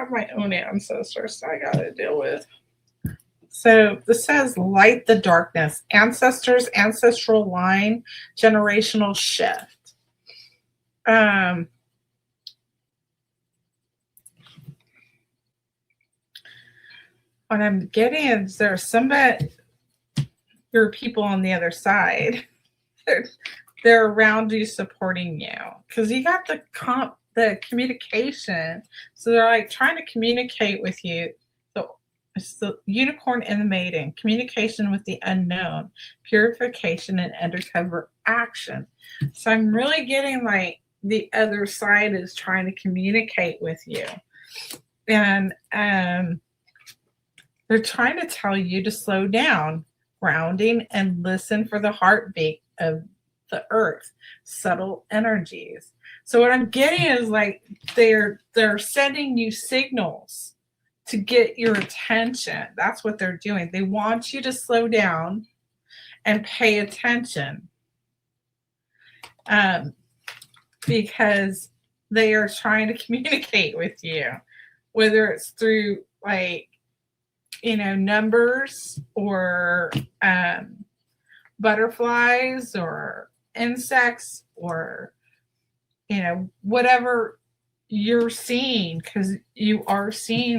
have my own ancestors that I got to deal with. So this says light the darkness, ancestors, ancestral line, generational shift. What I'm getting is there's somebody, your people on the other side. They're around you, supporting you, because you got the communication. So they're like trying to communicate with you. So it's the unicorn and the maiden, communication with the unknown, purification and undercover action. So I'm really getting like the other side is trying to communicate with you, and they're trying to tell you to slow down, grounding, and listen for the heartbeat of the earth, subtle energies. So what I'm getting is like they're sending you signals to get your attention. That's what they're doing. They want you to slow down and pay attention, because they are trying to communicate with you, whether it's through like, numbers or butterflies or insects or, whatever you're seeing, because you are seeing